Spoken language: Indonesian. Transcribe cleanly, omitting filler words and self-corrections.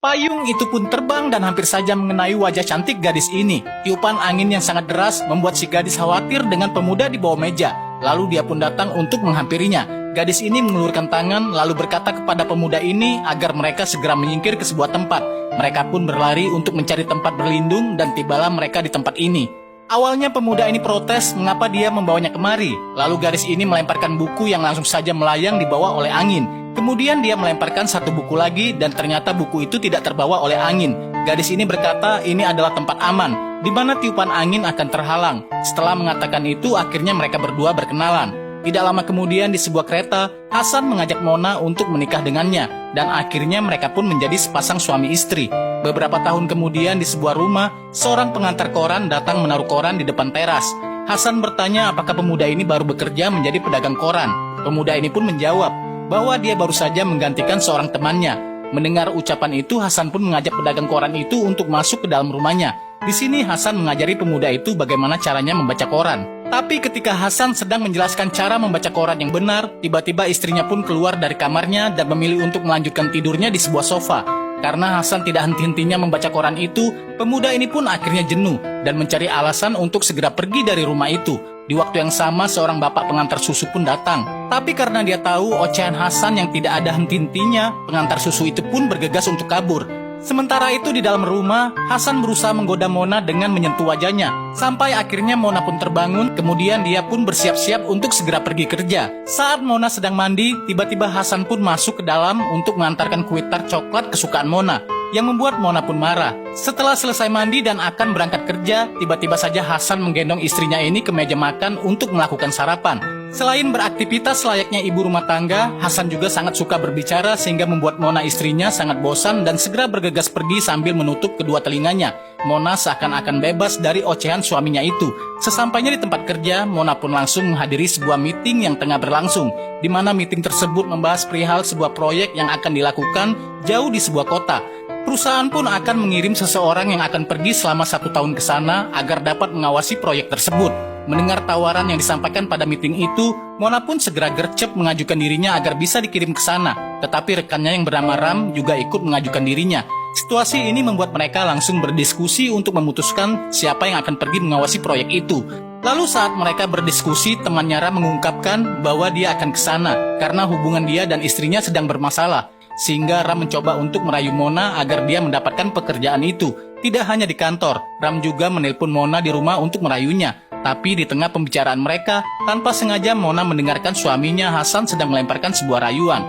Payung itu pun terbang dan hampir saja mengenai wajah cantik gadis ini. Tiupan angin yang sangat deras membuat si gadis khawatir dengan pemuda di bawah meja. Lalu dia pun datang untuk menghampirinya. Gadis ini mengulurkan tangan lalu berkata kepada pemuda ini agar mereka segera menyingkir ke sebuah tempat. Mereka pun berlari untuk mencari tempat berlindung dan tibalah mereka di tempat ini. Awalnya pemuda ini protes mengapa dia membawanya kemari. Lalu gadis ini melemparkan buku yang langsung saja melayang dibawa oleh angin. Kemudian dia melemparkan satu buku lagi dan ternyata buku itu tidak terbawa oleh angin. Gadis ini berkata ini adalah tempat aman, di mana tiupan angin akan terhalang. Setelah mengatakan itu, akhirnya mereka berdua berkenalan. Tidak lama kemudian di sebuah kereta, Hasan mengajak Mona untuk menikah dengannya. Dan akhirnya mereka pun menjadi sepasang suami istri. Beberapa tahun kemudian di sebuah rumah, seorang pengantar koran datang menaruh koran di depan teras. Hasan bertanya apakah pemuda ini baru bekerja menjadi pedagang koran. Pemuda ini pun menjawab bahwa dia baru saja menggantikan seorang temannya. Mendengar ucapan itu, Hasan pun mengajak pedagang koran itu untuk masuk ke dalam rumahnya. Di sini Hasan mengajari pemuda itu bagaimana caranya membaca koran. Tapi ketika Hasan sedang menjelaskan cara membaca koran yang benar, tiba-tiba istrinya pun keluar dari kamarnya dan memilih untuk melanjutkan tidurnya di sebuah sofa. Karena Hasan tidak henti-hentinya membaca koran itu, pemuda ini pun akhirnya jenuh dan mencari alasan untuk segera pergi dari rumah itu. Di waktu yang sama, seorang bapak pengantar susu pun datang. Tapi karena dia tahu ocehan Hasan yang tidak ada henti-hentinya, pengantar susu itu pun bergegas untuk kabur. Sementara itu di dalam rumah, Hasan berusaha menggoda Mona dengan menyentuh wajahnya. Sampai akhirnya Mona pun terbangun, kemudian dia pun bersiap-siap untuk segera pergi kerja. Saat Mona sedang mandi, tiba-tiba Hasan pun masuk ke dalam untuk mengantarkan kue tart coklat kesukaan Mona, yang membuat Mona pun marah. Setelah selesai mandi dan akan berangkat kerja, tiba-tiba saja Hasan menggendong istrinya ini ke meja makan untuk melakukan sarapan. Selain beraktivitas layaknya ibu rumah tangga, Hasan juga sangat suka berbicara sehingga membuat Mona istrinya sangat bosan dan segera bergegas pergi sambil menutup kedua telinganya. Mona seakan-akan bebas dari ocehan suaminya itu. Sesampainya di tempat kerja, Mona pun langsung menghadiri sebuah meeting yang tengah berlangsung, di mana meeting tersebut membahas perihal sebuah proyek yang akan dilakukan jauh di sebuah kota. Perusahaan pun akan mengirim seseorang yang akan pergi selama 1 tahun ke sana agar dapat mengawasi proyek tersebut. Mendengar tawaran yang disampaikan pada meeting itu, Mona pun segera gercep mengajukan dirinya agar bisa dikirim ke sana. Tetapi rekannya yang bernama Ram juga ikut mengajukan dirinya. Situasi ini membuat mereka langsung berdiskusi untuk memutuskan siapa yang akan pergi mengawasi proyek itu. Lalu saat mereka berdiskusi, temannya Ram mengungkapkan bahwa dia akan ke sana karena hubungan dia dan istrinya sedang bermasalah. Sehingga Ram mencoba untuk merayu Mona agar dia mendapatkan pekerjaan itu. Tidak hanya di kantor, Ram juga menelpon Mona di rumah untuk merayunya. Tapi di tengah pembicaraan mereka, tanpa sengaja Mona mendengarkan suaminya Hasan sedang melemparkan sebuah rayuan.